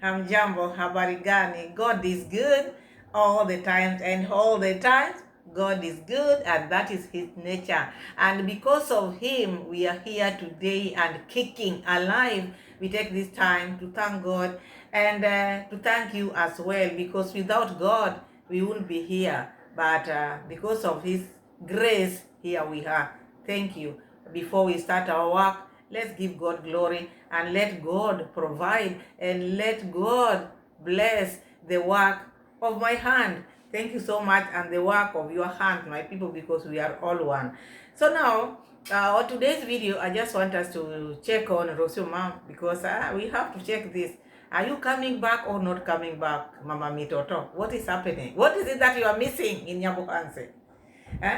Hamjambo, habari gani? God is good all the time, and all the time God is good, and that is his nature. And because of him, we are here today and kicking alive. We take this time to thank God and to thank you as well, because without God, we wouldn't be here. But because of his grace, here we are. Thank you. Before we start our work, let's give God glory and let God provide and let God bless the work of my hand. Thank you so much, and the work of your hand, my people, because we are all one. So now, on today's video, I just want us to check on Rocio mom, because we have to check this. Are you coming back or not coming back, Mama Mitoto? What is happening? What is it that you are missing in Nyabohanse?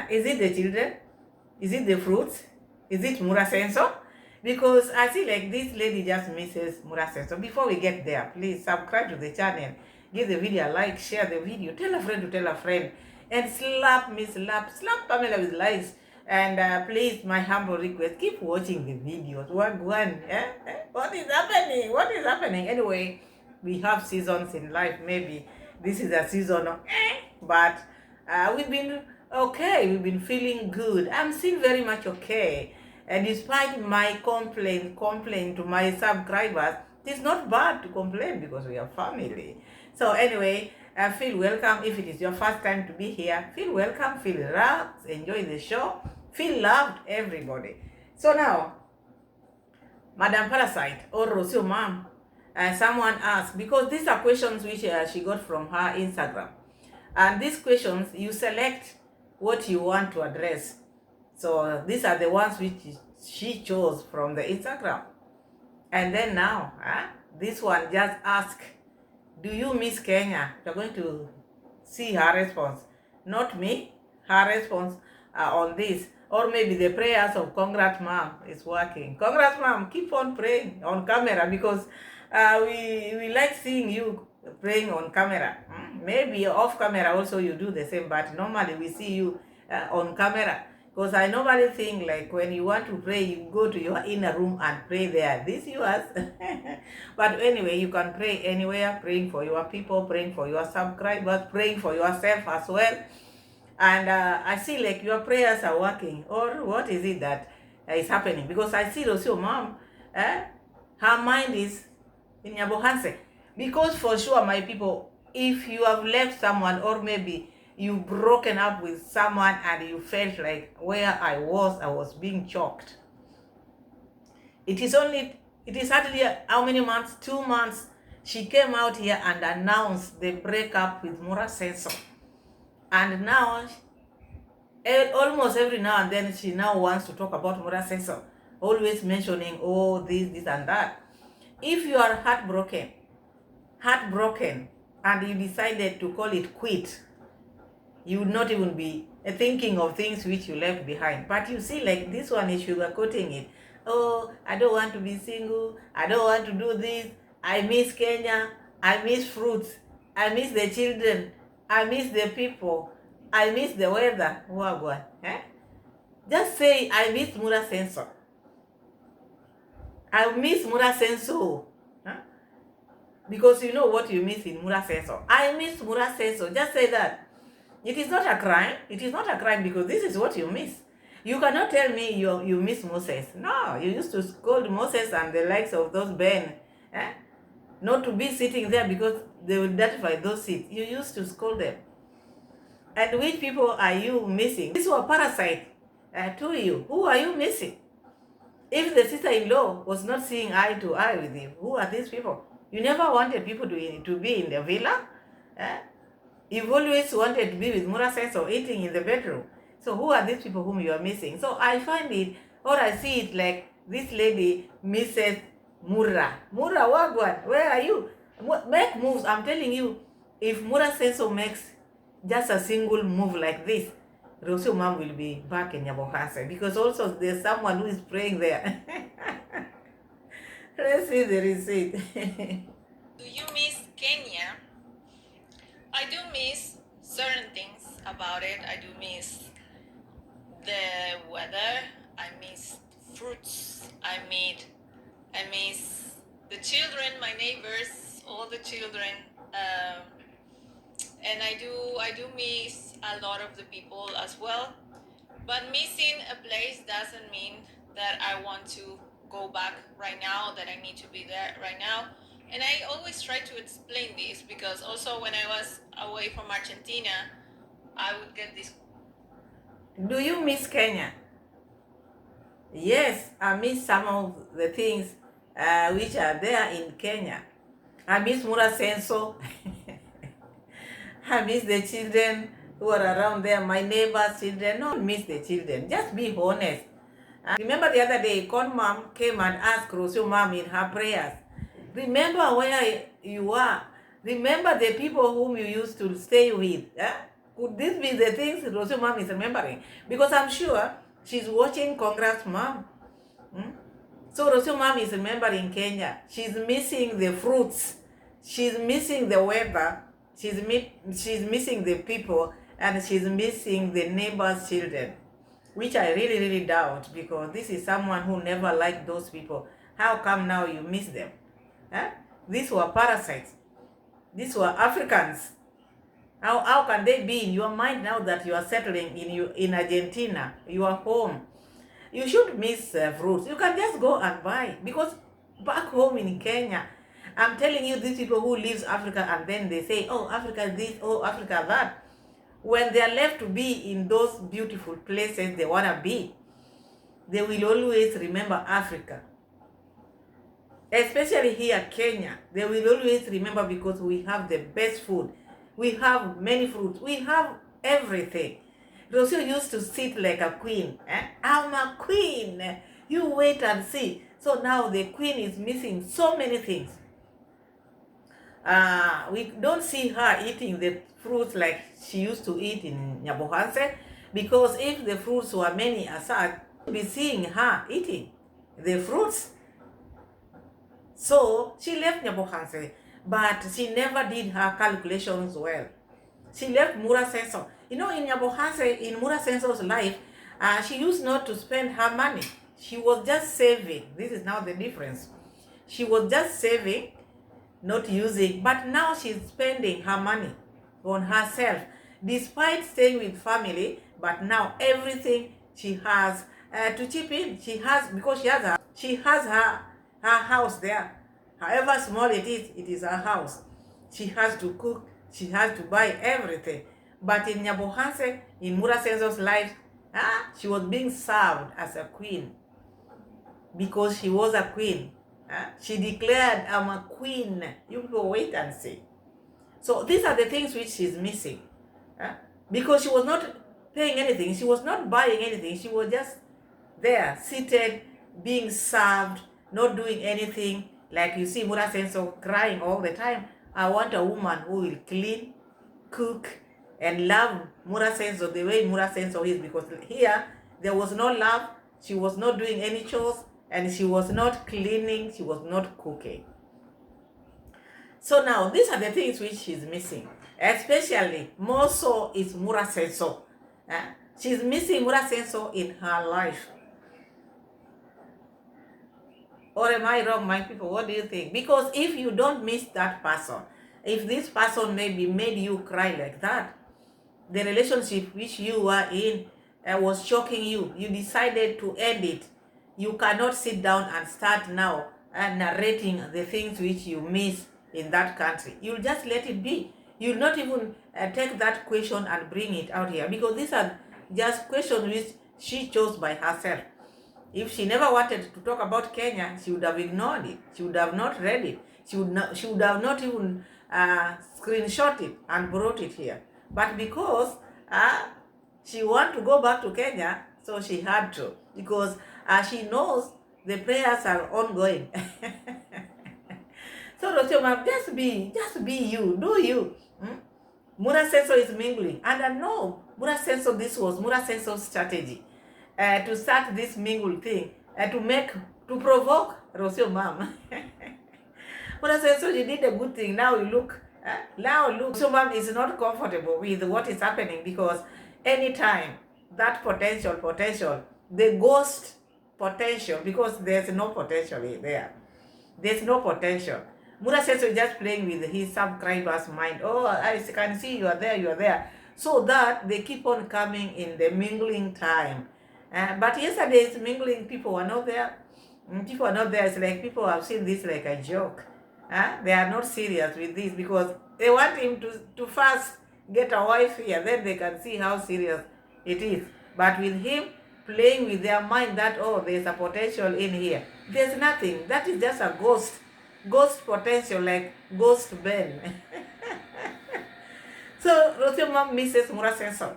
Is it the children? Is it the fruits? Is it Mura Senso? Because I see like this lady just misses Mura Senso. Before we get there, please subscribe to the channel. Give the video a like, share the video, tell a friend to tell a friend, and slap slap Pamela with likes. And please, my humble request, keep watching the videos. One. What is happening? What is happening? Anyway, we have seasons in life. Maybe this is a season of but we've been okay. We've been feeling good. I'm still very much okay. And despite my complaint to my subscribers, it's not bad to complain because we are family. So anyway, feel welcome. If it is your first time to be here, feel welcome, feel relaxed, enjoy the show, feel loved, everybody. So now, Madam Parasite or Rocio Mom, someone asked, because these are questions which she got from her Instagram. And these questions, you select what you want to address. So these are the ones which she chose from the Instagram. And then now, this one just ask, do you miss Kenya? You're going to see her response. Not me, her response on this. Or maybe the prayers of Congrats Mom is working. Congrats Mom, keep on praying on camera, because we like seeing you praying on camera. Maybe off camera also you do the same, but normally we see you on camera. Because I normally think like when you want to pray, you go to your inner room and pray there. This yours. But anyway, you can pray anywhere, praying for your people, praying for your subscribers, praying for yourself as well. And I see like your prayers are working. Or what is it that is happening? Because I see Rocio Mom, her mind is in Nyabohanse. Because for sure, my people, if you have left someone, or maybe you've broken up with someone and you felt like where I was being choked. It is hardly how many months? 2 months. She came out here and announced the breakup with Mura Senso. And now, almost every now and then, she now wants to talk about Mura Senso. Always mentioning, oh, this and that. If you are heartbroken, and you decided to call it quit, you would not even be thinking of things which you left behind. But you see, like this one is sugarcoating it. Oh, I don't want to be single. I don't want to do this. I miss Kenya. I miss fruits. I miss the children. I miss the people. I miss the weather. Wagwan. Just say, I miss Mura Senso. I miss Mura Senso. Because you know what you miss in Mura Senso. I miss Mura Senso. Just say that. It is not a crime. It is not a crime, because this is what you miss. You cannot tell me you miss Moses. No, you used to scold Moses and the likes of those Ben. Not to be sitting there because they will identify those seats. You used to scold them. And which people are you missing? These were parasites to you. Who are you missing? If the sister-in-law was not seeing eye to eye with you, who are these people? You never wanted people to be in the villa. You've always wanted to be with Mura Senso, eating in the bedroom. So who are these people whom you are missing? So I find it, or I see it like this lady misses Mura. Mura, Wagwan, where are you? Make moves. I'm telling you, if Mura Senso makes just a single move like this, Rocio Mom will be back in Nyabohanse, because also there's someone who is praying there. Let's see the receipt. Do you miss Kenya? I do miss certain things about it. I do miss the weather. I miss fruits. I miss the children, my neighbors, all the children, and I do miss a lot of the people as well. But missing a place doesn't mean that I want to go back right now, that I need to be there right now. And I always try to explain this because also when I was away from Argentina, I would get this. Do you miss Kenya? Yes, I miss some of the things which are there in Kenya. I miss Mura Senso. I miss the children who are around there, my neighbors' children. Don't miss the children. Just be honest. Remember the other day, Con Mom came and asked Rocio Mom in her prayers, remember where you are. Remember the people whom you used to stay with. Could this be the things Rocio Mom is remembering? Because I'm sure she's watching Congrats Mom. So Rocio Mom is remembering Kenya. She's missing the fruits. She's missing the weather. She's missing the people. And she's missing the neighbors' children. Which I really, really doubt, because this is someone who never liked those people. How come now you miss them? Huh? These were parasites. These were Africans. How can they be in your mind now that you are settling in Argentina? You are home. You should miss fruits. You can just go and buy, because back home in Kenya, I'm telling you, these people who leave Africa and then they say, oh, Africa this, oh, Africa that. When they are left to be in those beautiful places they want to be, they will always remember Africa. Especially here, Kenya, they will always remember, because we have the best food. We have many fruits. We have everything. Rocio used to sit like a queen. I'm a queen. You wait and see. So now the queen is missing so many things. We don't see her eating the fruits like she used to eat in Nyabohanse, because if the fruits were many aside, we'd be seeing her eating the fruits. So she left Nyabohanse, but she never did her calculations well. She left Mura Senso. You know, in Nyabohanse, in Mura Senso's life, she used not to spend her money. She was just saving. This is now the difference. She was just saving, not using, but now she's spending her money on herself, despite staying with family. But now everything she has to chip in. She has, because she has her house there. However small it is her house. She has to cook. She has to buy everything. But in Nyabohanse, in Mura Senso's life, she was being served as a queen, because she was a queen. She declared, I'm a queen. You people wait and see. So these are the things which she's missing. Because she was not paying anything. She was not buying anything. She was just there, seated, being served, not doing anything. Like you see Mura Senso crying all the time. I want a woman who will clean, cook, and love Mura Senso the way Mura Senso is. Because here, there was no love. She was not doing any chores. And she was not cleaning, she was not cooking. So now, these are the things which she's missing. Especially, more so is Mura Senso. She's missing Mura Senso in her life. Or am I wrong, my people? What do you think? Because if you don't miss that person, if this person maybe made you cry like that, the relationship which you were in was shocking you, you decided to end it. You cannot sit down and start now narrating the things which you miss in that country. You'll just let it be. You'll not even take that question and bring it out here, because these are just questions which she chose by herself. If she never wanted to talk about Kenya, she would have ignored it. She would have not read it. She would have not even screenshot it and brought it here. But because she wanted to go back to Kenya, so she had to, because she knows the prayers are ongoing. So Rocio Mom, just be you, do you. Mura Senso is mingling, and I know Mura Senso, this was Mura Senso's strategy to start this mingle thing, to provoke Rocio Mom. Mura Senso, you did a good thing. Now look, Rocio Mom is not comfortable with what is happening, because anytime that potential, the ghost potential, because there's no potential there. There's no potential. Mura says so just playing with his subscribers' mind. Oh, I can see you are there, you are there. So that they keep on coming in the mingling time. But yesterday's mingling, people were not there. People are not there. It's like people have seen this like a joke. They are not serious with this because they want him to first get a wife here, then they can see how serious it is. But with him playing with their mind that, oh, there's a potential in here, there's nothing. That is just a ghost potential, like ghost Ben. So Rocio mom misses Mura Senso.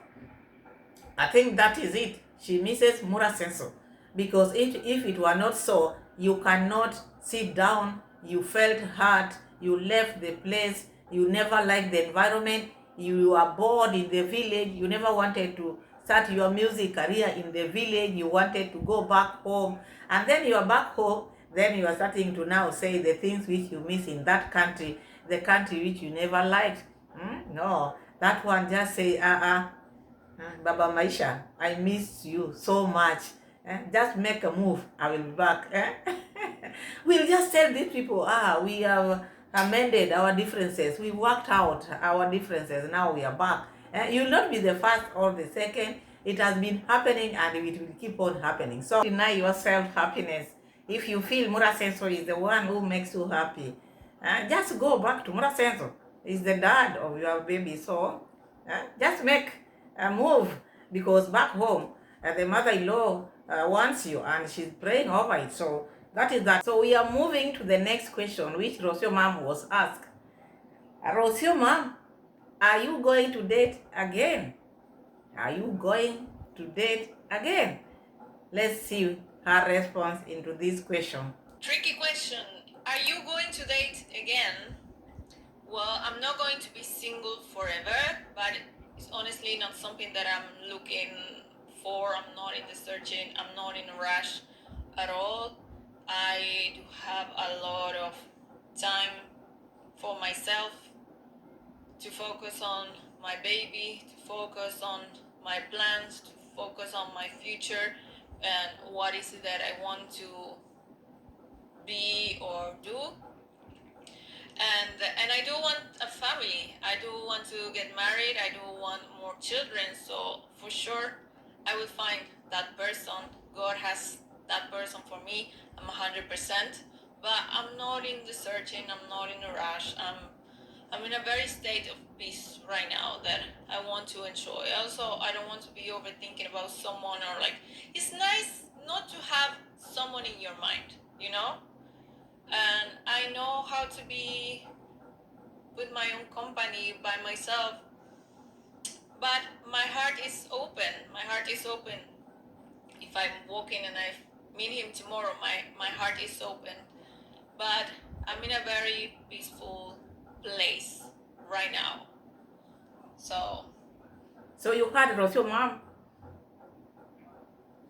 I think that is it. She misses Mura Senso. Because if it were not so, you cannot sit down, you felt hurt, you left the place, you never liked the environment, you are bored in the village, you never wanted to start your music career in the village, you wanted to go back home, and then you are back home, then you are starting to now say the things which you miss in that country, the country which you never liked. No, that one just say, Baba Maisha, I miss you so much. Just make a move, I will be back. We'll just tell these people, we have amended our differences. We worked out our differences. Now we are back. You'll not be the first or the second. It has been happening and it will keep on happening. So deny yourself happiness. If you feel Mura Senso is the one who makes you happy, just go back to Mura Senso. He's the dad of your baby. So just make a move, because back home the mother-in-law wants you and she's praying over it. So that is that. So we are moving to the next question, which Rocio mom was asked. Rocio mom, are you going to date again? Are you going to date again? Let's see her response into this question. Tricky question. Are you going to date again? Well, I'm not going to be single forever, but it's honestly not something that I'm looking for. I'm not in the searching. I'm not in a rush at all. I do have a lot of time for myself to focus on my baby, to focus on my plans, to focus on my future and what is it that I want to be or do. And I do want a family. I do want to get married. I do want more children. So for sure, I will find that person. God has that person for me. I'm 100%. But I'm not in the searching. I'm not in a rush. I'm in a very state of peace right now that I want to enjoy. Also, I don't want to be overthinking about someone, or like, it's nice not to have someone in your mind, you know? And I know how to be with my own company by myself, but my heart is open. My heart is open. If I'm walking and I meet him tomorrow, my heart is open. But I'm in a very peaceful place right now. So you heard Rocio mom.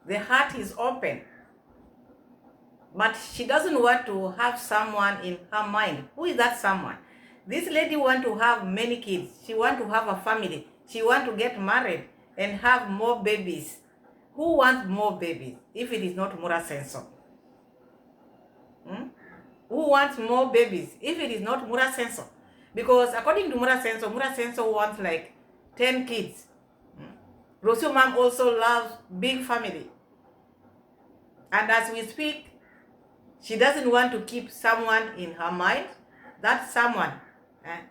The heart is open, but she doesn't want to have someone in her mind. Who is that someone? This lady want to have many kids. She want to have a family. She want to get married and have more babies. Who wants more babies if it is not Mura Senso? Who wants more babies if it is not Mura Senso? Because according to Mura Senso wants like 10 kids. Rocio mom also loves big family. And as we speak, she doesn't want to keep someone in her mind. That someone,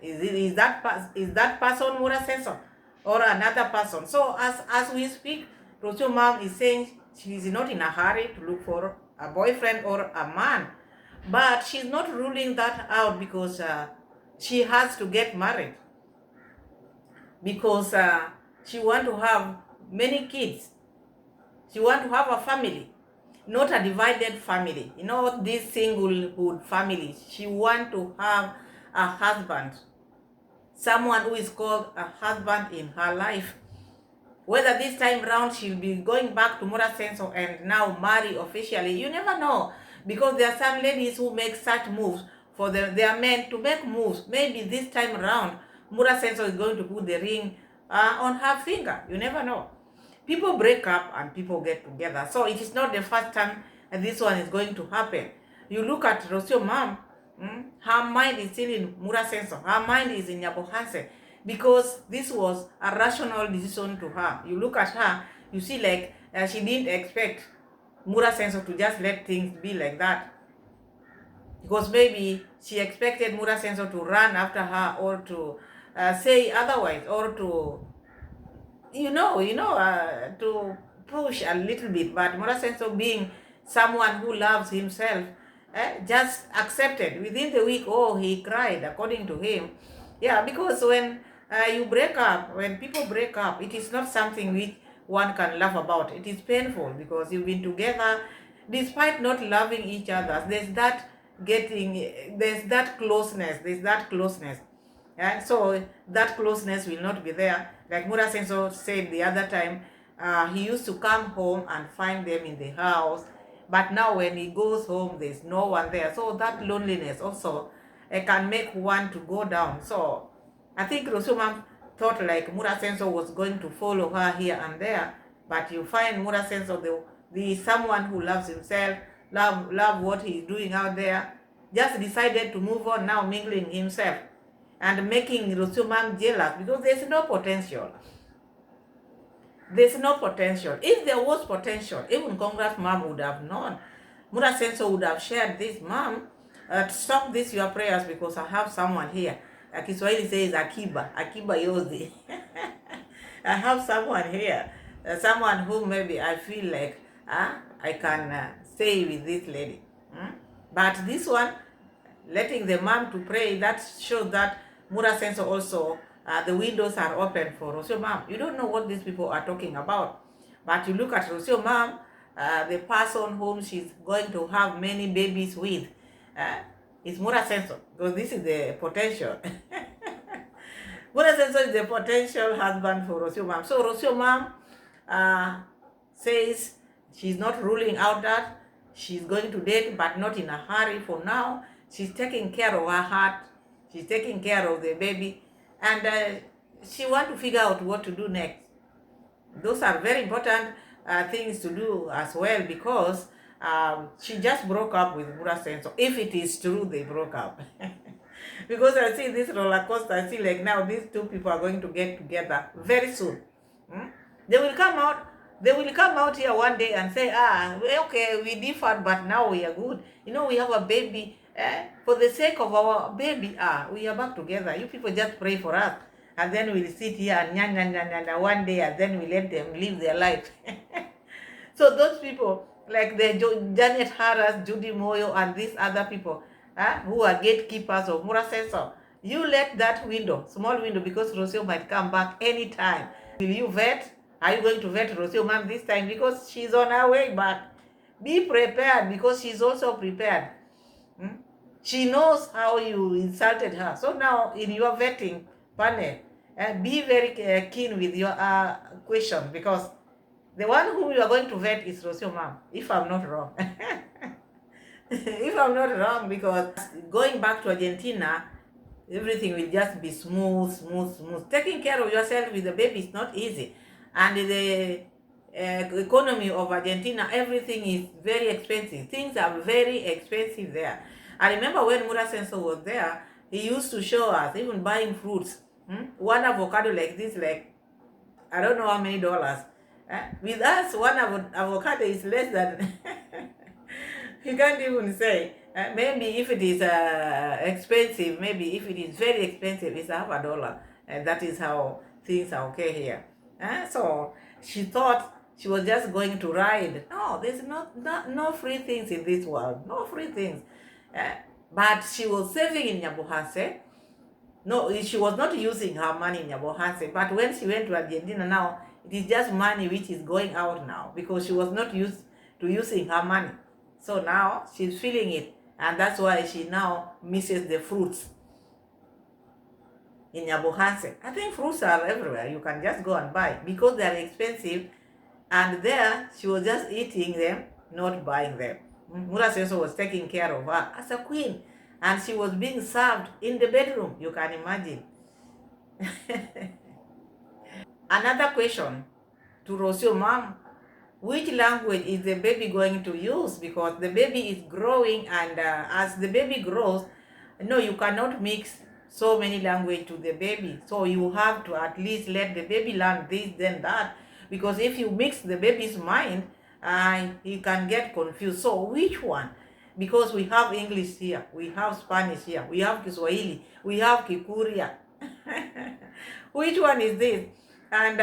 is that person Mura Senso or another person? So as we speak, Rocio mom is saying she is not in a hurry to look for a boyfriend or a man. But she's not ruling that out because she has to get married. Because she want to have many kids. She want to have a family, not a divided family. You know, this singlehood family. She want to have a husband, someone who is called a husband in her life. Whether this time round she'll be going back to Mura Senso and now marry officially, you never know. Because there are some ladies who make such moves for their men to make moves. Maybe this time around, Mura Senso is going to put the ring on her finger. You never know. People break up and people get together. So it is not the first time this one is going to happen. You look at Rocio mom, Her mind is still in Murasenso. Her mind is in Nyabohanse because this was a rational decision to her. You look at her, you see like she didn't expect Murasenso to just let things be like that. Because maybe she expected Murasenso to run after her or to say otherwise or to to push a little bit, but Murasenso being someone who loves himself, just accepted. Within the week, oh, he cried, according to him. Yeah, because when you break up, when people break up, it is not something which one can laugh about. It is painful because you've been together, despite not loving each other. There's that closeness, yeah, so that closeness will not be there. Like Mura Senso said the other time, he used to come home and find them in the house, but now when he goes home, there's no one there. So that loneliness also can make one to go down. So I think Rosuma thought like Mura Senso was going to follow her here and there, but you find Mura Senso the someone who loves himself, love what he's doing out there, just decided to move on now, mingling himself and making Rocio mom jealous because there's no potential. There's no potential. If there was potential, even Congress mom would have known. Mura Senso would have shared this, mom, stop this your prayers because I have someone here. Like Kiswahili says, Akiba Yozi. I have someone here, someone who maybe I feel like I can stay with this lady. But this one, letting the mom to pray, that shows that Mura Senso also, the windows are open for Rocio mom. You don't know what these people are talking about. But you look at Rocio mom, the person whom she's going to have many babies with, is Mura Senso. So this is the potential. Mura Senso is the potential husband for Rocio mom. So Rocio mom says she's not ruling out that she's going to date, but not in a hurry for now. She's taking care of her heart. She's taking care of the baby. And she wants to figure out what to do next. Those are very important things to do as well because she just broke up with Mura Senso. If it is true they broke up. Because I see this roller coaster, I see like now these two people are going to get together very soon. They will come out here one day and say, okay, we differed, but now we are good. We have a baby. For the sake of our baby, we are back together. You people just pray for us. And then we'll sit here and one day, and then we let them live their life. So those people, like the Janet Harris, Judy Moyo, and these other people, who are gatekeepers of Mura Senso, you let that window, small window, because Rocio might come back anytime. Will you vet? Are you going to vet Rocio mom this time? Because she's on her way back. Be prepared because she's also prepared. She knows how you insulted her. So now in your vetting panel, be very keen with your question because the one whom you are going to vet is Rocio mom, if I'm not wrong. If I'm not wrong, because going back to Argentina, everything will just be smooth. Taking care of yourself with the baby is not easy. And the economy of Argentina, everything is very expensive. Things are very expensive there. I remember when Mura Senso was there, he used to show us, even buying fruits. One avocado like this, like, I don't know how many dollars. With us, one avocado is less than, you can't even say. Maybe if it is expensive, maybe if it is very expensive, it's $50. And that is how things are okay here. So she thought she was just going to ride. No, there's no free things in this world. No free things. But she was saving in Nyabohanse. No, she was not using her money in Nyabohanse. But when she went to Argentina now, it is just money which is going out now because she was not used to using her money. So now she's feeling it. And that's why she now misses the fruits in Nyabohanse. I think fruits are everywhere. You can just go and buy because they are expensive. And there, she was just eating them, not buying them. Mura Senso was taking care of her as a queen. And she was being served in the bedroom. You can imagine. Another question to Rocio mom. Which language is the baby going to use? Because the baby is growing, and as the baby grows, No, you cannot mix so many language to the baby. So you have to at least let the baby learn this, then that. Because if you mix the baby's mind, he can get confused. So which one? Because we have English here, we have Spanish here, we have Kiswahili, we have Kikuria. Which one is this? And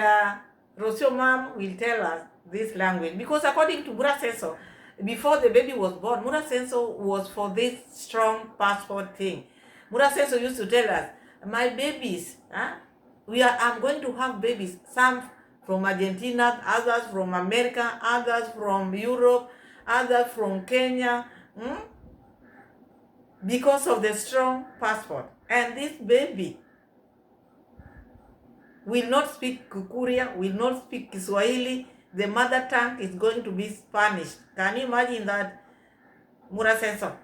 Rocio mom will tell us this language. Because according to Burasenso, before the baby was born, Murasenso was for this strong passport thing. Murasenso used to tell us, my babies, I'm going to have babies, some from Argentina, others from America, others from Europe, others from Kenya, because of the strong passport. And this baby will not speak Kukuria, will not speak Kiswahili. The mother tongue is going to be Spanish. Can you imagine that, Murasenso?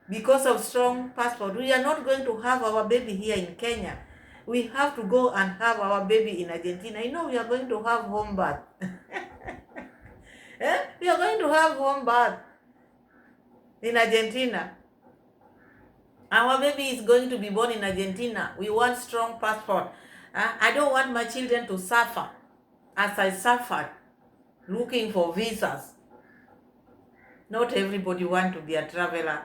Because of strong passport, we are not going to have our baby here in Kenya. We have to go and have our baby in Argentina. You know, we are going to have home birth. We are going to have home birth in Argentina. Our baby is going to be born in Argentina. We want strong passport. I don't want my children to suffer as I suffered looking for visas. Not everybody wants to be a traveler.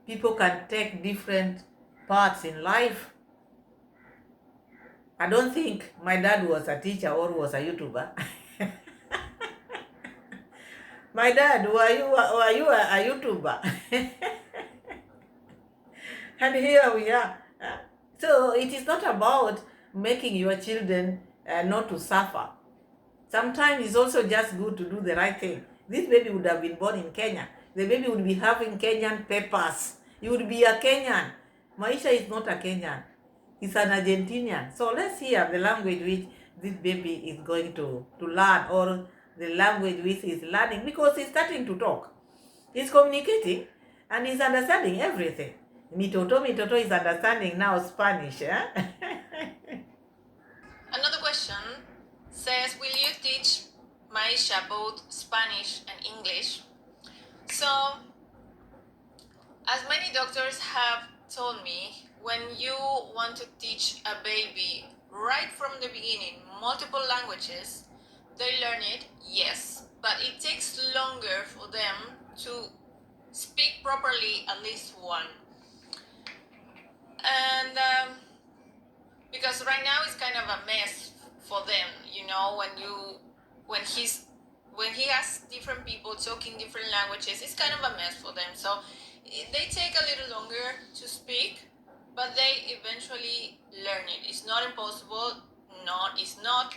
People can take different paths in life. I don't think my dad was a teacher or was a YouTuber. My dad, were you a YouTuber? And here we are. So it is not about making your children not to suffer. Sometimes it's also just good to do the right thing. This baby would have been born in Kenya. The baby would be having Kenyan papers. He would be a Kenyan. Maisha is not a Kenyan. He's an Argentinian. So let's hear the language which this baby is going to learn, or the language which he's learning, because he's starting to talk. He's communicating and he's understanding everything. Mitoto is understanding now Spanish. Another question says, will you teach Maisha both Spanish and English? So, as many doctors have told me, when you want to teach a baby right from the beginning multiple languages, they learn it, yes, but it takes longer for them to speak properly at least one. And because right now it's kind of a mess for them, you know, when he has different people talking different languages, it's kind of a mess for them. So they take a little longer to speak, but they eventually learn it. It's not impossible. No, it's not.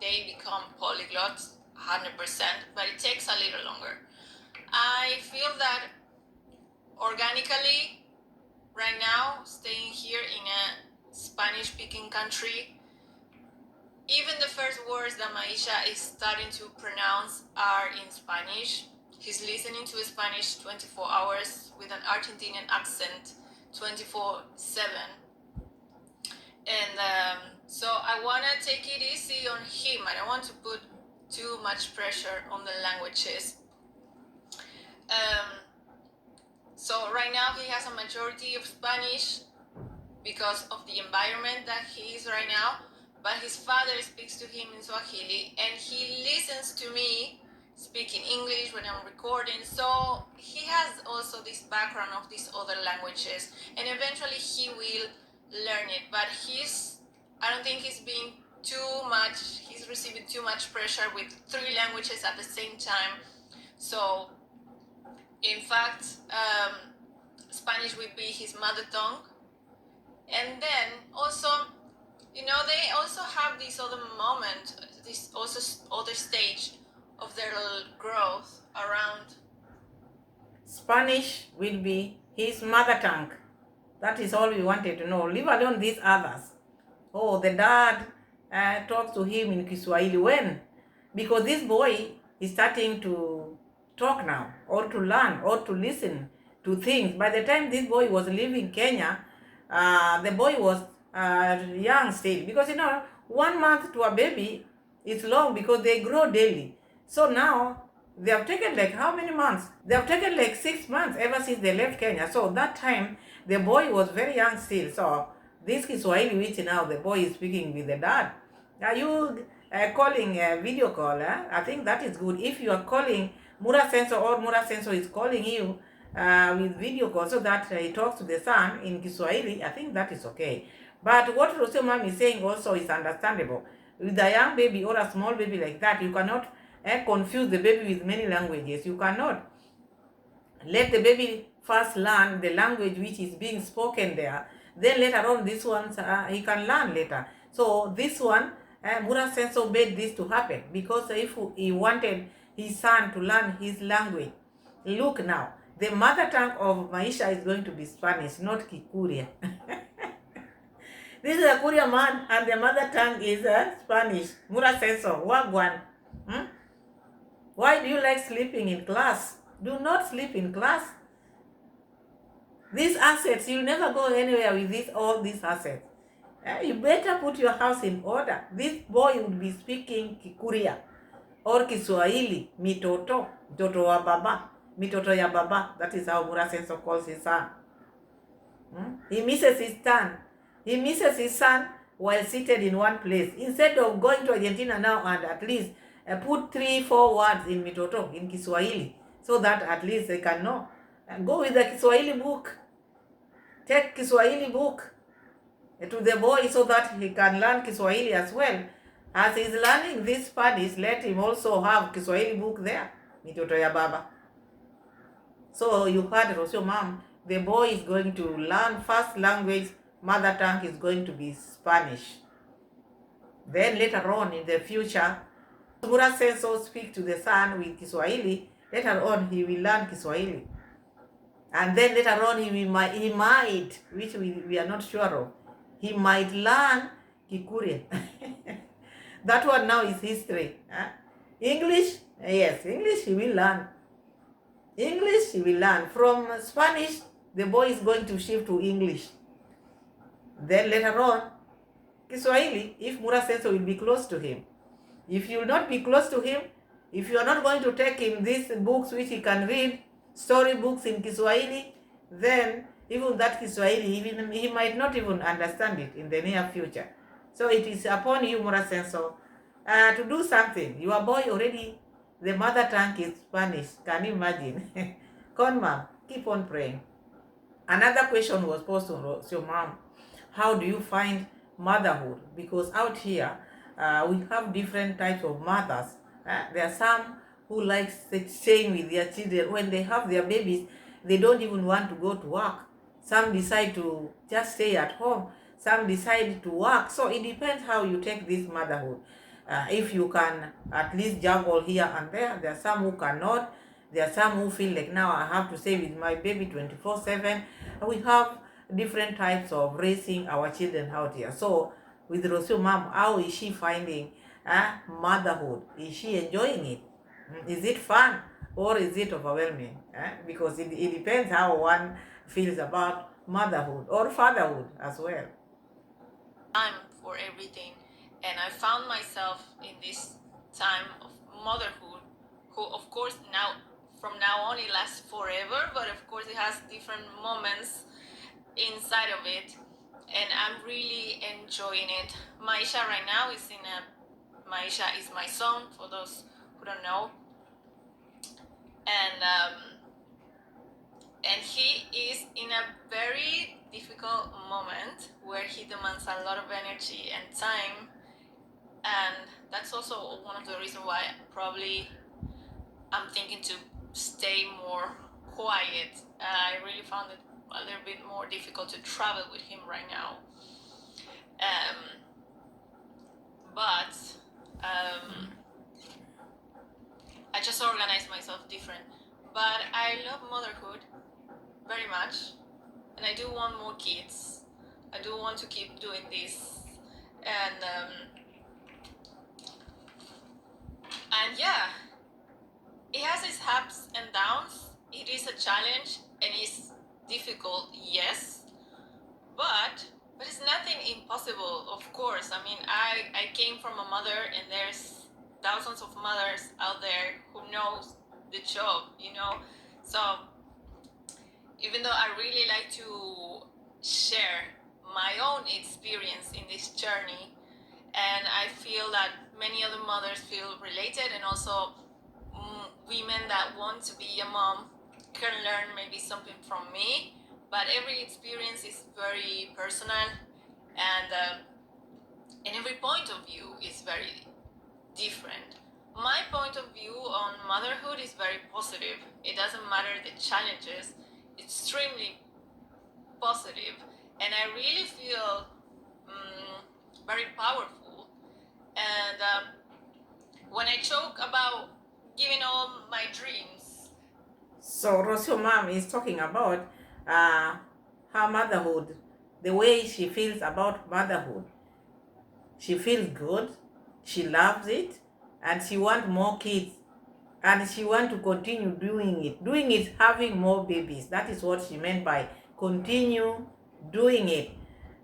They become polyglots 100%, but it takes a little longer. I feel that organically, right now, staying here in a Spanish-speaking country, even the first words that Maisha is starting to pronounce are in Spanish. He's listening to Spanish 24 hours with an Argentinian accent 24/7. And so I want to take it easy on him. I don't want to put too much pressure on the languages. So right now he has a majority of Spanish because of the environment that he is right now, but his father speaks to him in Swahili, and he listens to me speaking English when I'm recording, so he has also this background of these other languages, and eventually he will learn it, but I don't think he's receiving too much pressure with 3 languages at the same time. So in fact, Spanish will be his mother tongue. And then also, you know, they also have this other moment, this also other stage of their growth around. Spanish will be his mother tongue. That is all we wanted to know. Leave alone these others. Oh, the dad talks to him in Kiswahili. When? Because this boy is starting to talk now, or to learn, or to listen to things. By the time this boy was leaving Kenya, the boy was young still. Because, you know, 1 month to a baby is long because they grow daily. So now They have taken like how many months? They have taken like 6 months ever since they left Kenya. So that time, the boy was very young still. So this Kiswahili, which now the boy is speaking with the dad. Are you calling a video call? I think that is good. If you are calling Mura Senso or Mura Senso is calling you with video call so that he talks to the son in Kiswahili, I think that is okay. But what Rocio mom is saying also is understandable. With a young baby or a small baby like that, you cannot confuse the baby with many languages. You cannot let the baby first learn the language which is being spoken there. Then later on, this one he can learn later. So this one, Mura Senso made this to happen because if he wanted his son to learn his language, look now, the mother tongue of Maisha is going to be Spanish, not Kikuria. This is a Kuria man, and the mother tongue is Spanish. Mura Senso, Wagwan. Hmm? Why do you like sleeping in class? Do not sleep in class. These assets, you'll never go anywhere with all these assets. You better put your house in order. This boy will be speaking Kikuria or Kiswahili, mitoto, mtoto wa baba, mitoto ya baba. That is how Mura Senso calls his son. He misses his son. He misses his son while seated in one place. Instead of going to Argentina now and at least put 3-4 words in mitoto, in Kiswahili, so that at least they can know. Go with the Kiswahili book. Take Kiswahili book to the boy so that he can learn Kiswahili as well. As he's learning this Spanish, let him also have Kiswahili book there, mitoto ya baba. So you heard Rocio mom, the boy is going to learn first language, mother tongue is going to be Spanish. Then later on in the future, Mura Senso speak to the son with Kiswahili, later on he will learn Kiswahili. And then later on he might, which we are not sure of, he might learn Kikuria. That one now is history. English, yes, English he will learn. English he will learn. From Spanish, the boy is going to shift to English. Then later on, Kiswahili, if Mura Senso will be close to him. If you will not be close to him, if you are not going to take him these books which he can read, story books in Kiswahili, then even that Kiswahili, he might not even understand it in the near future. So it is upon you, Mura Senso, to do something. Your boy already, the mother tongue is Spanish. Can you imagine? Conma, keep on praying. Another question was posed to Rocio mom. How do you find motherhood? Because out here, we have different types of mothers. There are some who like staying with their children. When they have their babies, they don't even want to go to work. Some decide to just stay at home. Some decide to work. So it depends how you take this motherhood. If you can at least juggle here and there, there are some who cannot. There are some who feel like now I have to stay with my baby 24/7. We have different types of raising our children out here. So with Rocio mom, how is she finding motherhood? Is she enjoying it? Is it fun or is it overwhelming? Because it depends how one feels about motherhood or fatherhood as well. Time for everything, and I found myself in this time of motherhood, who of course now from now on it lasts forever, but of course it has different moments inside of it, and I'm really enjoying it. Maisha right now is Maisha is my son, for those who don't know, and he is in a very difficult moment where he demands a lot of energy and time, and that's also one of the reasons why probably I'm thinking to stay more quiet. I really found it a little bit more difficult to travel with him right now, but I just organize myself different. But I love motherhood very much, and I do want more kids. I do want to keep doing this, and yeah, it has its ups and downs. It is a challenge and it's difficult, yes, but it's nothing impossible, of course. I mean, I came from a mother, and there's thousands of mothers out there who knows the job, you know. So even though I really like to share my own experience in this journey, and I feel that many other mothers feel related, and also women that want to be a mom can learn maybe something from me. But every experience is very personal, and every point of view is very different. My point of view on motherhood is very positive. It doesn't matter the challenges, extremely positive, and I really feel very powerful. And when I talk about giving all my dreams. So Rocio mom is talking about her motherhood, the way she feels about motherhood. She feels good, she loves it, and she wants more kids. And she wants to continue doing it, having more babies. That is what she meant by continue doing it.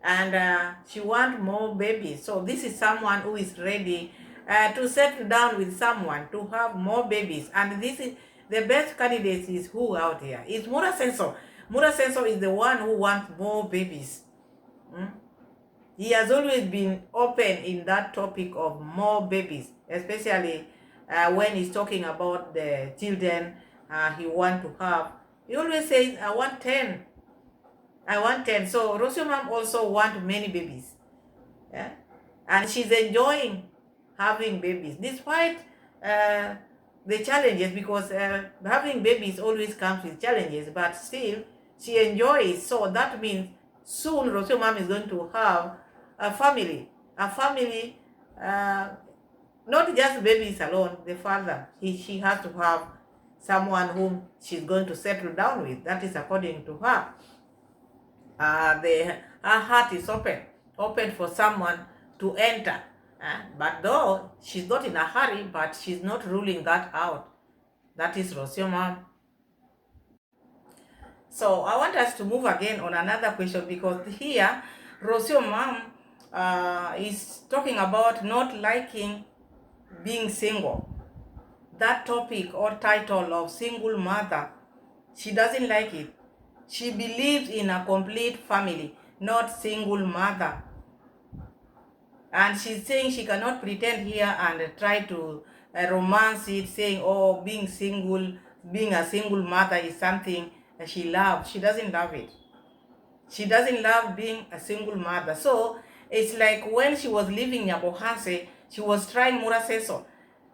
And she wants more babies. So this is someone who is ready to settle down with someone to have more babies. And this is the best candidate is who out here? It's Mura Senso. Mura Senso is the one who wants more babies. He has always been open in that topic of more babies, especially when he's talking about the children he want to have. He always says, I want 10. I want 10. So Rocio mom also want many babies. Yeah? And she's enjoying having babies despite uh, the challenges, because having babies always comes with challenges, but still she enjoys. So that means soon Rocio mom is going to have a family, uh, not just babies alone. The father, she has to have someone whom she's going to settle down with. That is according to her. Her heart is open for someone to enter. But though she's not in a hurry, but she's not ruling that out. That is Rocio mom. So I want us to move again on another question, because here Rocio mom is talking about not liking being single. That topic or title of single mother, she doesn't like it. She believes in a complete family, not single mother. And she's saying she cannot pretend here and try to romance it, saying, oh, being a single mother is something she loves. She doesn't love it. She doesn't love being a single mother. So it's like when she was living in Yabohanse, she was trying Muraseso.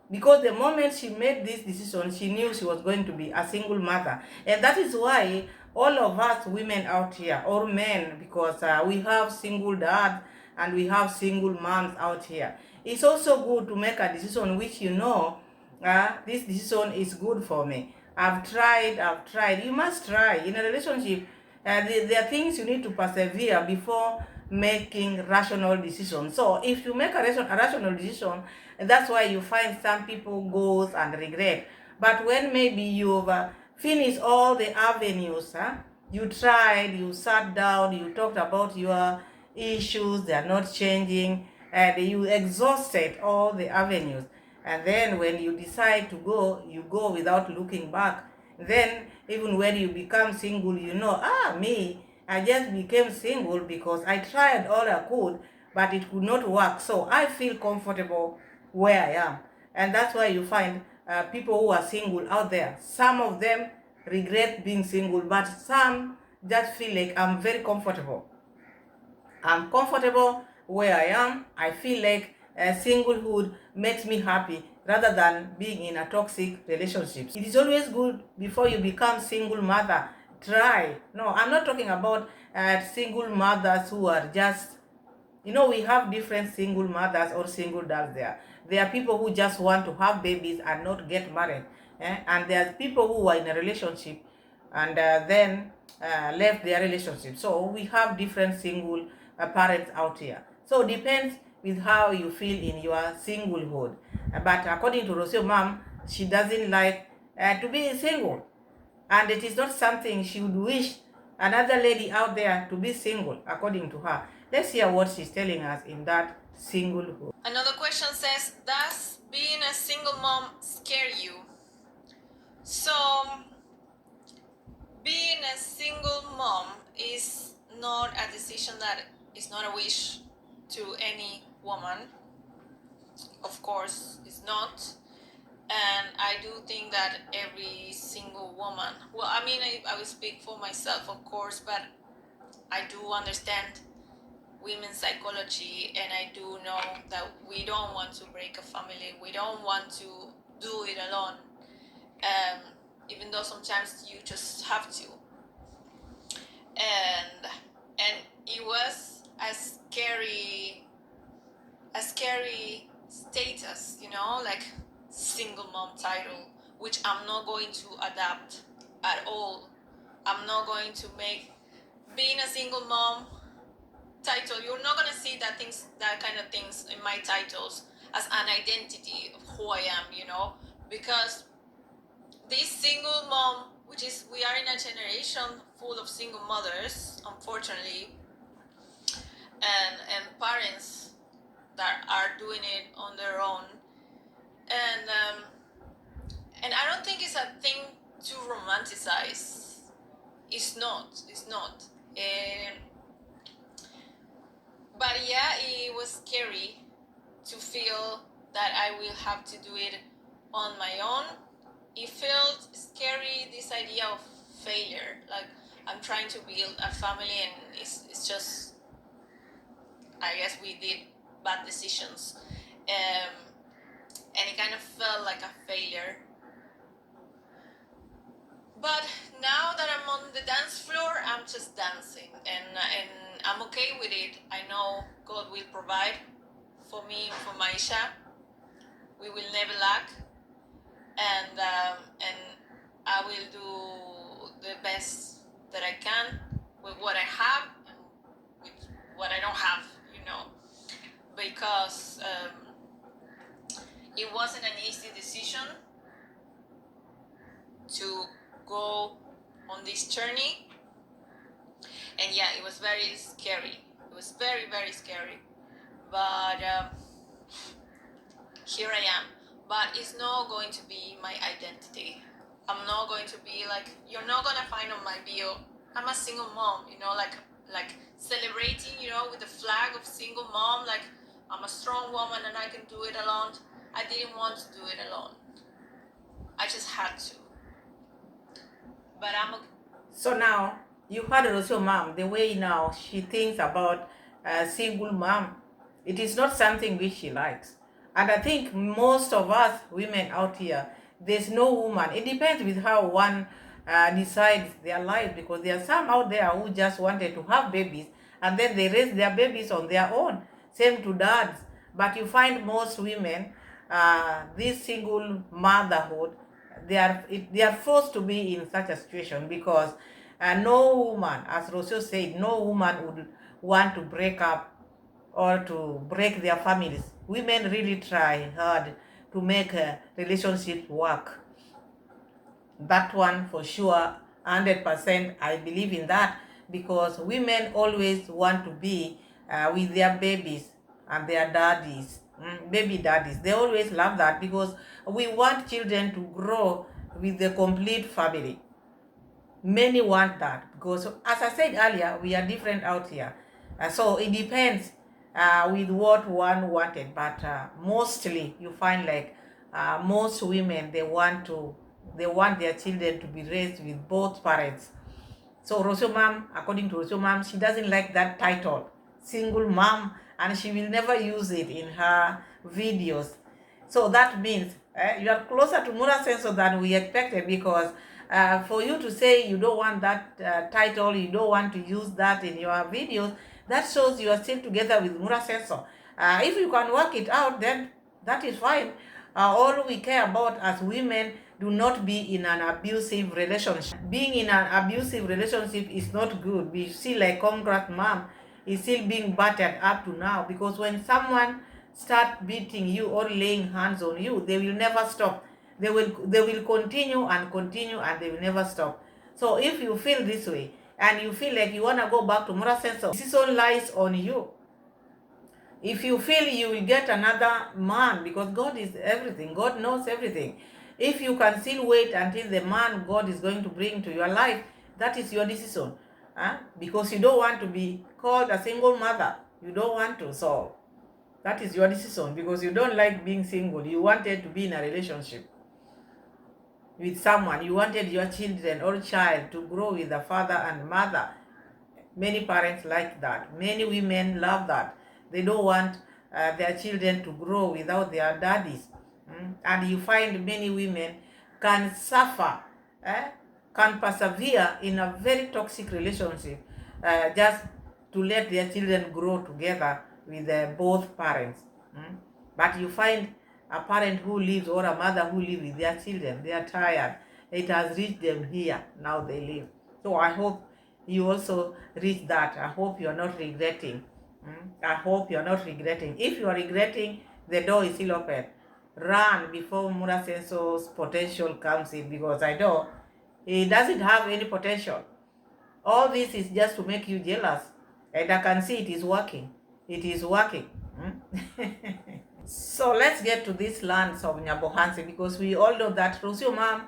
Because the moment she made this decision, she knew she was going to be a single mother. And that is why all of us women out here, or men, because we have single dads and we have single moms out here, it's also good to make a decision which you know, this decision is good for me. I've tried. You must try. In a relationship, there are things you need to persevere before making rational decisions. So if you make a rational decision, that's why you find some people goes and regret. But when maybe you've finished all the avenues, you tried, you sat down, you talked about your issues, they are not changing, and you exhausted all the avenues. And then when you decide to go, you go without looking back. Then even when you become single, you know, me, I just became single because I tried all I could, but it could not work. So I feel comfortable where I am. And that's why you find people who are single out there. Some of them regret being single, but some just feel like I'm very comfortable. I'm comfortable where I am. I feel like singlehood makes me happy rather than being in a toxic relationship. It is always good before you become single mother. Try. No, I'm not talking about single mothers who are just, we have different single mothers or single dads there. There are people who just want to have babies and not get married. And there's people who are in a relationship and then left their relationship. So we have different single parents out here. So it depends with how you feel in your singlehood. But according to Rocio mom, she doesn't like to be single. And it is not something she would wish another lady out there to be single, according to her. Let's hear what she's telling us in that singlehood. Another question says, does being a single mom scare you? So, being a single mom is not a decision that is not a wish to any woman. Of course, it's not. And I do think that every single woman, well, I mean, I will speak for myself, of course, but I do understand women's psychology, and I do know that we don't want to break a family. We don't want to do it alone, um, even though sometimes you just have to. And it was a scary status, like single mom title, which I'm not going to adapt at all. I'm not going to make being a single mom title. You're not gonna see that kind of things in my titles as an identity of who I am, because this single mom, which is we are in a generation full of single mothers, unfortunately, and parents that are doing it on their own, and I don't think it's a thing to romanticize. It's not. It's not. And but yeah, it was scary to feel that I will have to do it on my own. It felt scary, this idea of failure. Like I'm trying to build a family and it's just, I guess we did bad decisions. And it kind of felt like a failure. But now that I'm on the dance floor, I'm just dancing, and I'm okay with it. I know God will provide for me, for Maisha. We will never lack, and I will do the best that I can with what I have and with what I don't have, because it wasn't an easy decision to go on this journey. And yeah, it was very scary. It was very, very scary. But here I am. But it's not going to be my identity. I'm not going to be like, you're not going to find on my bio, I'm a single mom, like celebrating, with the flag of single mom, like I'm a strong woman and I can do it alone. I didn't want to do it alone. I just had to. But I'm okay. So now you heard Rocio mom, the way now she thinks about a single mom. It is not something which she likes. And I think most of us women out here, there's no woman. It depends with how one decides their life, because there are some out there who just wanted to have babies and then they raise their babies on their own. Same to dads. But you find most women, this single motherhood, they are forced to be in such a situation, because no woman, as Rocio said, no woman would want to break up or to break their families. Women really try hard to make relationships work. That one for sure, 100%, I believe in that, because women always want to be with their babies and their daddies, baby daddies. They always love that, because we want children to grow with the complete family. Many want that, because as I said earlier, we are different out here. So it depends with what one wanted, but mostly you find like most women, they want their children to be raised with both parents. So Rocio mom, according to Rocio mom, she doesn't like that title, single mom, and she will never use it in her videos. So that means you are closer to Mura Senso than we expected, because for you to say you don't want that title, you don't want to use that in your videos, that shows you are still together with Mura Senso. If you can work it out, then that is fine. All we care about as women, do not be in an abusive relationship. Being in an abusive relationship is not good. We see like Congrats mom is still being battered up to now, because when someone start beating you or laying hands on you, they will never stop. They will continue and continue, and they will never stop. So if you feel this way and you feel like you want to go back to moral sense, this all lies on you. If you feel you will get another man, because God is everything, God knows everything. If you can still wait until the man God is going to bring to your life, that is your decision. Because you don't want to be called a single mother. You don't want to. So that is your decision, because you don't like being single. You wanted to be in a relationship with someone. You wanted your children or child to grow with a father and mother. Many parents like that. Many women love that. They don't want their children to grow without their daddies. And you find many women can suffer, eh, can persevere in a very toxic relationship, just to let their children grow together with both parents. But you find a parent who lives, or a mother who lives with their children, they are tired. It has reached them here. Now they live. So I hope you also reach that. I hope you are not regretting. I hope you are not regretting. If you are regretting, the door is still open. Run before Murasenso's potential comes in, because I know he doesn't have any potential. All this is just to make you jealous. And I can see it is working. It is working. So let's get to these lands of Nyabohansi, because we all know that Rocio mom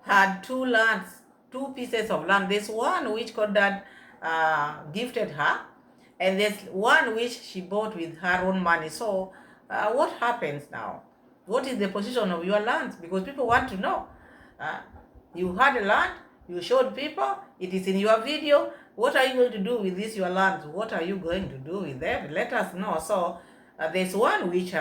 had two lands, two pieces of land. There's one which Kodad gifted her, and there's one which she bought with her own money. So what happens now? What is the position of your lands? Because people want to know. Uh, you had a land, you showed people, it is in your video. What are you going to do with this your lands? What are you going to do with them? Let us know. So there's one which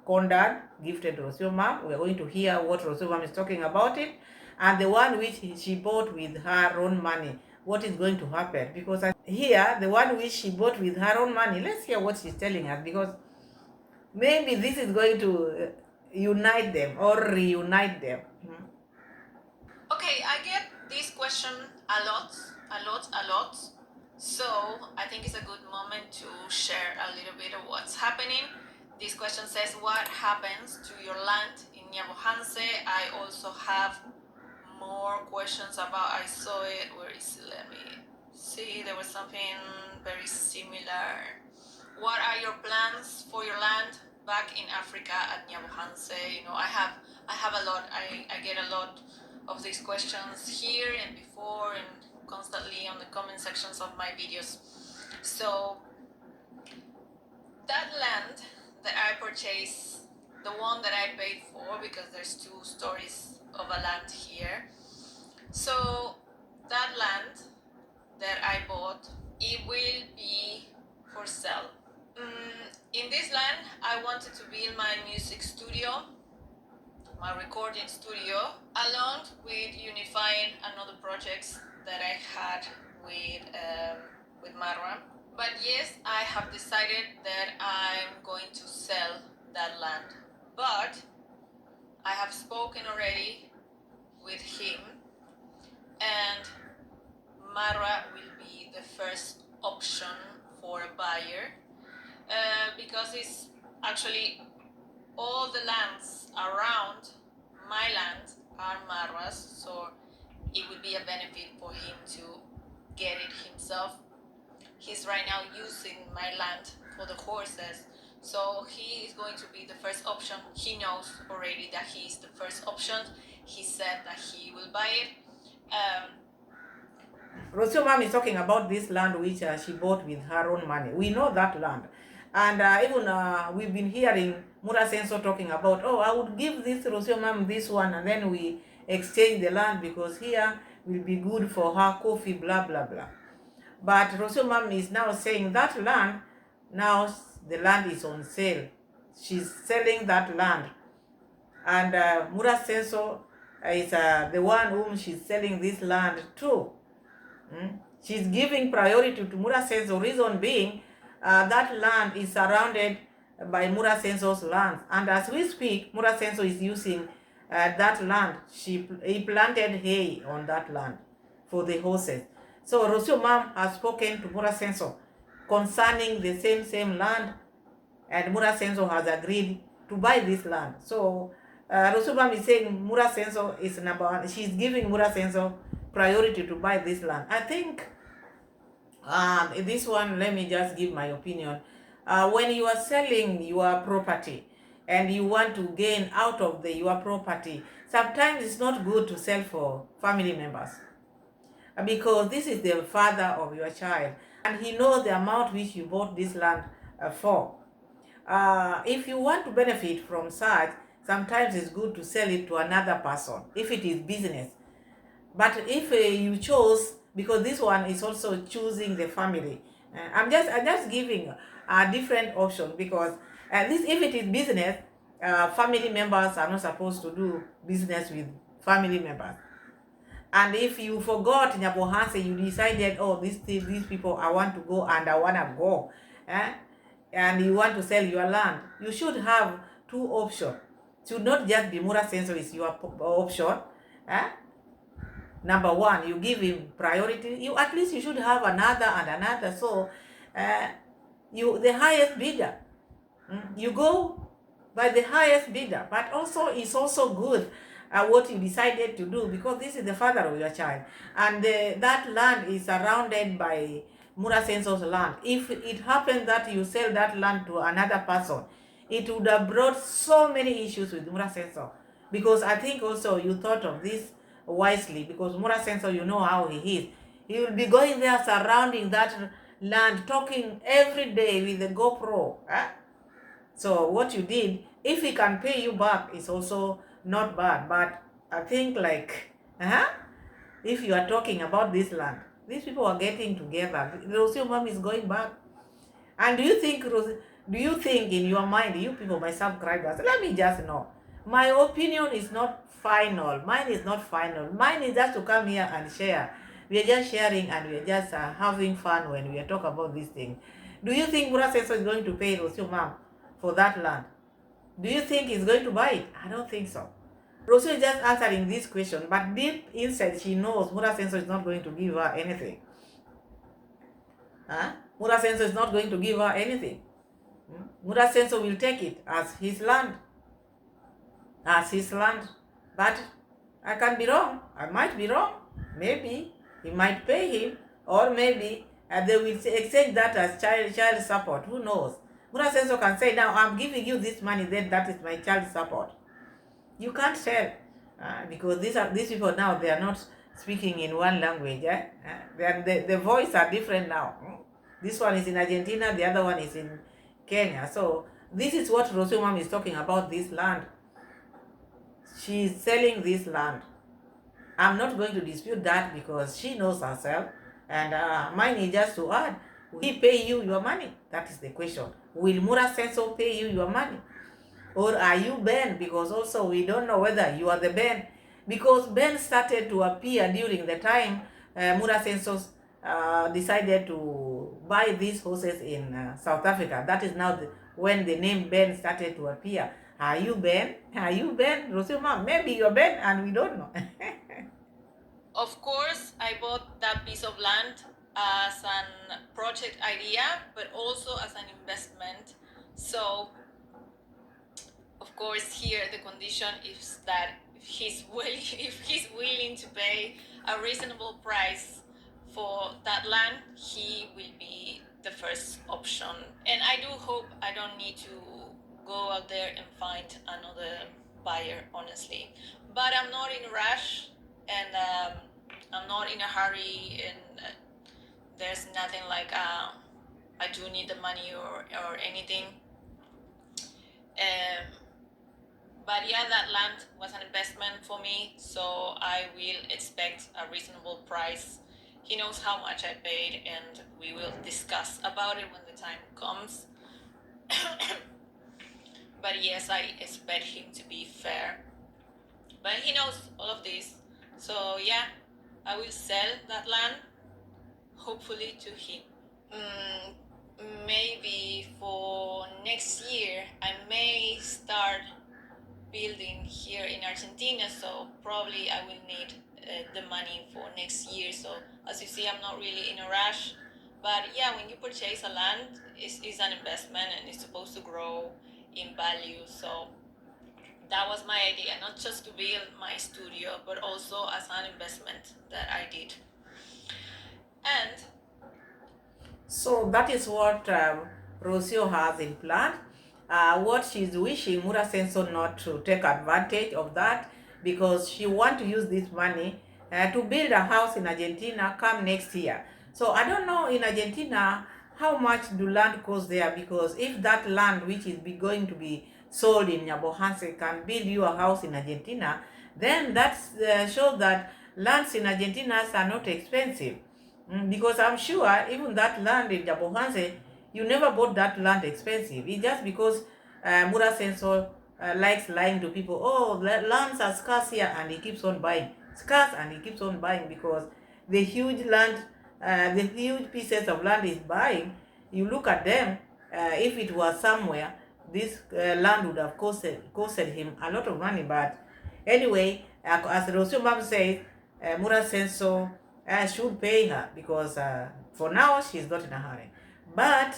Kondad gifted Rocio mom. We're going to hear what Rocio mom is talking about it. And the one which she bought with her own money. What is going to happen? Because here, the one which she bought with her own money, let's hear what she's telling us, because maybe this is going to unite them or reunite them. Okay, I get this question a lot, a lot, a lot. So I think it's a good moment to share a little bit of what's happening. This question says, what happens to your land in Nyabohanse? I also have more questions about, I saw it, where is it? Let me see, there was something very similar. What are your plans for your land back in Africa at Nyabohanse? You know, I have a lot, I get a lot of these questions here and before and constantly on the comment sections of my videos. So that land that I purchased, the one that I paid for, because there's two stories of a land here. So that land that I bought, it will be for sale. In this land, I wanted to build my music studio, my recording studio, along with unifying another projects that I had with Marwa. But yes, I have decided that I'm going to sell that land. But I have spoken already with him, and Marwa will be the first option for a buyer, because it's actually all the lands around my land are Marwa's, so it would be a benefit for him to get it himself. He's right now using my land for the horses, so he is going to be the first option. He knows already that he is the first option. He said that he will buy it. Rocio mom is talking about this land which she bought with her own money. We know that land. And even we've been hearing Mura Senso talking about, oh, I would give this Rocio mom this one, and then we exchange the land because here will be good for her coffee, blah, blah, blah. But Rocio mom is now saying that land, now the land is on sale. She's selling that land. And Mura Senso is the one whom she's selling this land to. She's giving priority to Mura Senso, reason being that land is surrounded by Mura Senso's land. And as we speak, Mura Senso is using that land. He planted hay on that land for the horses. So Rocio mom has spoken to Mura Senso concerning the same land, and Mura Senso has agreed to buy this land. So Rocio mom is saying Mura Senso is number one. She's giving Mura Senso priority to buy this land. I think this one, let me just give my opinion. When you are selling your property and you want to gain out of your property, sometimes it's not good to sell for family members, because this is the father of your child and he knows the amount which you bought this land for. If you want to benefit from such, sometimes it's good to sell it to another person if it is business. But if you chose, because this one is also choosing the family, I'm just giving a different option, because this, if it is business, family members are not supposed to do business with family members. And if you forgot Nyabohanse, you decided, oh, these people, I want to go and I want to go, eh? And you want to sell your land, you should have two options. Should not just be Mura Senso is your option. Eh? Number one, you give him priority. You at least you should have another and another. So, you the highest bidder. You go by the highest bidder, but also it's also good what you decided to do, because this is the father of your child, and that land is surrounded by Mura Senso's land. If it happens that you sell that land to another person, it would have brought so many issues with Mura Senso, because I think also you thought of this wisely, because Mura Senso, you know how he is. He will be going there surrounding that land, talking every day with the GoPro. So what you did, if he can pay you back, is also not bad. But I think like, if you are talking about this land, these people are getting together. Rocio mom is going back. And do you think in your mind, you people, my subscribers, let me just know. My opinion is not final. Mine is not final. Mine is just to come here and share. We are just sharing and we are just having fun when we are talking about this thing. Do you think Mura Seso is going to pay Rocio mom for that land? Do you think he's going to buy it? I don't think so. Rocio is just answering this question, but deep inside she knows Mura Senso is not going to give her anything. Mura Senso is not going to give her anything. Mura Senso will take it as his land. As his land. But I can be wrong. I might be wrong. Maybe he might pay him, or maybe they will exchange that as child support. Who knows? Mura Senso can say, now I'm giving you this money, then that is my child support. You can't tell, because these people now, they are not speaking in one language. The voice are different now. This one is in Argentina, the other one is in Kenya. So this is what Rocio mom is talking about, this land. She's selling this land. I'm not going to dispute that, because she knows herself. And mine is just to add, will he pay you your money? That is the question. Will Mura Senso pay you your money? Or are you Ben? Because also we don't know whether you are the Ben. Because Ben started to appear during the time Mura Senso decided to buy these horses in South Africa. That is now when the name Ben started to appear. Are you Ben? Are you Ben? Rocio mom, maybe you're Ben and we don't know. Of course, I bought that piece of land as an project idea, but also as an investment. So, of course, here the condition is that if he's willing to pay a reasonable price for that land, he will be the first option. And I do hope I don't need to go out there and find another buyer, honestly. But I'm not in a rush, and I'm not in a hurry, and there's nothing like I do need the money or anything. But yeah, that land was an investment for me, so I will expect a reasonable price. He knows how much I paid, and we will discuss about it when the time comes. But yes, I expect him to be fair. But he knows all of this, so yeah, I will sell that land, hopefully to him. Maybe for next year, I may start building here in Argentina, so probably I will need the money for next year. So as you see, I'm not really in a rush. But yeah, when you purchase a land, it's an investment and it's supposed to grow in value. So that was my idea, not just to build my studio, but also as an investment that I did. And so that is what Rocio has in plan. what she's wishing Mura Senso not to take advantage of that, because she want to use this money to build a house in Argentina come next year. So I don't know in Argentina how much do land cost there, because if that land which is going to be sold in Nyabohanse can build you a house in Argentina, then that shows that lands in Argentina are not expensive. Because I'm sure even that land in Nyabohanse, you never bought that land expensive. It's just because Mura Sensor likes lying to people. Oh, lands are scarce here, and he keeps on buying. Scarce, and he keeps on buying because the huge land, the huge pieces of land he's buying, you look at them, if it was somewhere, this land would have costed him a lot of money. But anyway, as Rocio Mom says, Mura Senso should pay her, because for now she's not in a hurry. But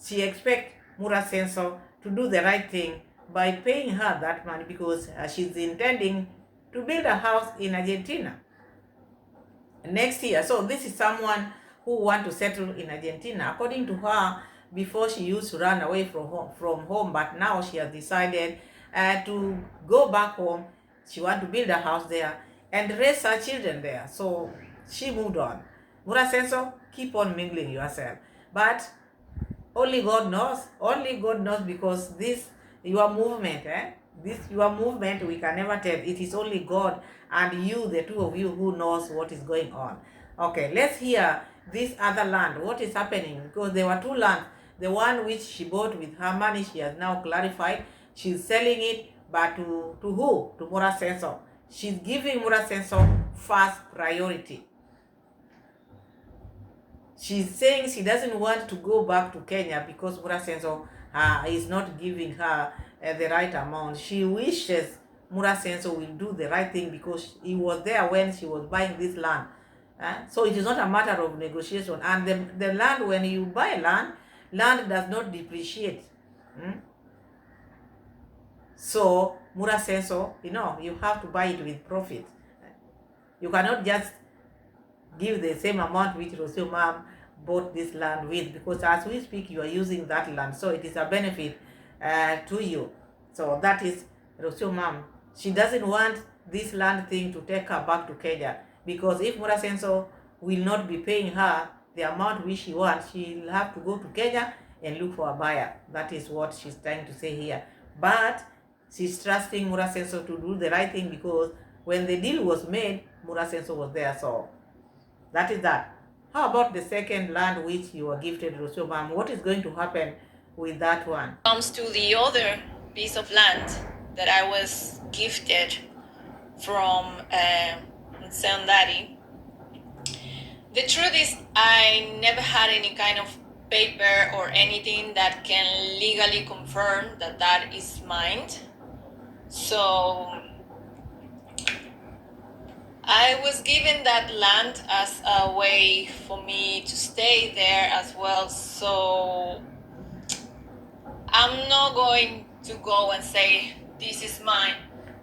she expects Mura Senso to do the right thing by paying her that money, because she's intending to build a house in Argentina next year. So this is someone who want to settle in Argentina. According to her, before she used to run away from home, but now she has decided to go back home. She want to build a house there and raise her children there. So she moved on. Mura Senso, keep on mingling yourself. But only God knows. Only God knows, because this your movement, this your movement, we can never tell. It is only God and you, the two of you, who knows what is going on. Okay, let's hear this other land. What is happening? Because there were two lands. The one which she bought with her money, she has now clarified. She's selling it, but to who? To Mura Senso. She's giving Mura Senso first priority. She's saying she doesn't want to go back to Kenya because Mura Senso is not giving her the right amount. She wishes Mura Senso will do the right thing, because he was there when she was buying this land. So it is not a matter of negotiation. And the land, when you buy land does not depreciate. So Mura Senso, you have to buy it with profit. You cannot just give the same amount which Rocio Mom bought this land with, because as we speak you are using that land, so it is a benefit to you. So that is Rocio Mom. She doesn't want this land thing to take her back to Kenya, because if Mura Senso will not be paying her the amount which she wants, she'll have to go to Kenya and look for a buyer. That is what she's trying to say here. But she's trusting Mura Senso to do the right thing, because when the deal was made, Mura Senso was there. So that is that. How about the second land which you were gifted, Rocio Mom? What is going to happen with that one? Comes to the other piece of land that I was gifted from Daddy. The truth is, I never had any kind of paper or anything that can legally confirm that that is mine. So I was given that land as a way for me to stay there as well. So I'm not going to go and say, this is mine.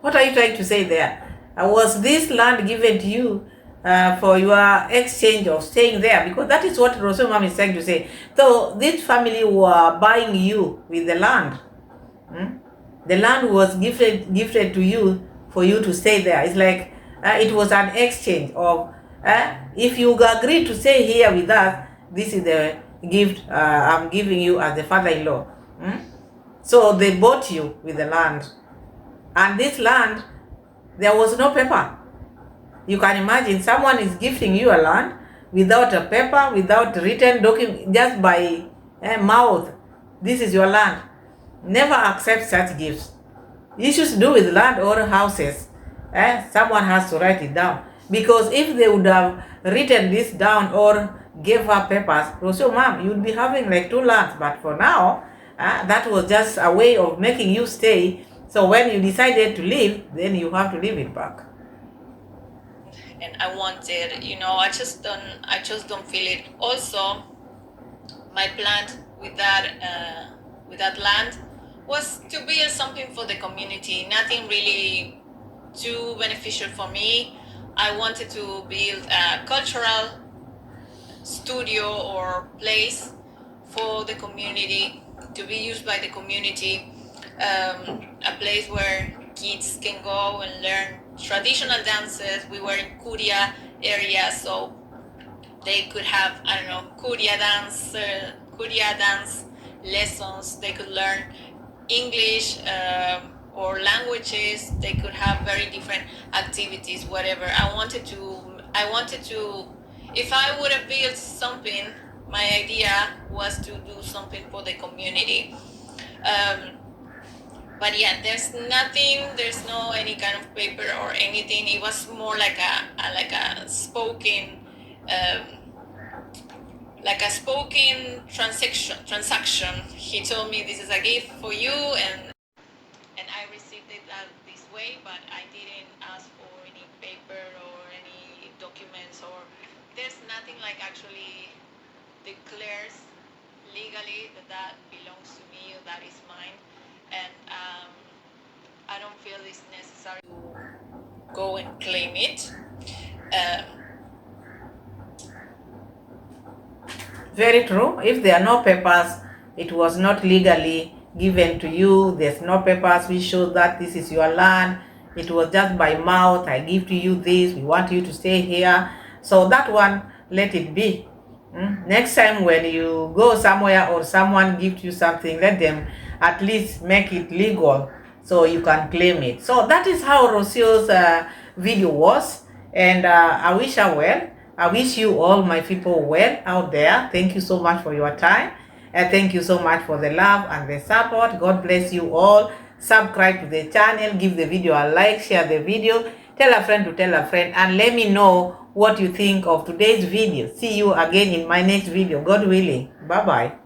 What are you trying to say there? Was this land given to you for your exchange of staying there? Because that is what Rocio Mom is trying to say. So this family were buying you with the land. The land was gifted to you for you to stay there. It's like it was an exchange of, if you agree to stay here with us, this is the gift I'm giving you as the father-in-law. So they bought you with the land. And this land, there was no paper. You can imagine someone is gifting you a land without a paper, without written document, just by mouth. This is your land. Never accept such gifts. Issues to do with land or houses, someone has to write it down. Because if they would have written this down or gave her papers, Rocio Mom, you'd be having like 2 lands. But for now, that was just a way of making you stay. So when you decided to leave, then you have to leave it back. And I wanted, I just don't feel it. Also, my plan with that land was to build something for the community, nothing really too beneficial for me. I wanted to build a cultural studio or place for the community, to be used by the community, a place where kids can go and learn traditional dances. We were in Kuria area, so they could have, I don't know, Kuria dance lessons. They could learn English or languages. They could have very different activities, whatever. I wanted to, if I would have built something, my idea was to do something for the community. But yeah, there's nothing, there's no any kind of paper or anything. It was more like a spoken, transaction. He told me, this is a gift for you, and I received it this way, but I didn't ask for any paper or any documents, or there's nothing like actually declares legally that belongs to me, or that is mine, and I don't feel it's necessary to go and claim it. Very true. If there are no papers, it was not legally given to you. There's no papers which show that this is your land. It was just by mouth. I give to you this. We want you to stay here. So that one, let it be. Next time when you go somewhere or someone gives you something, let them at least make it legal so you can claim it. So that is how Rocio's video was, and I wish her well. I wish you all my people well out there. Thank you so much for your time, and thank you so much for the love and the support. God bless you all. Subscribe to the channel, give the video a like, share the video, tell a friend to tell a friend, and let me know what you think of today's video. See you again in my next video, God willing. Bye bye.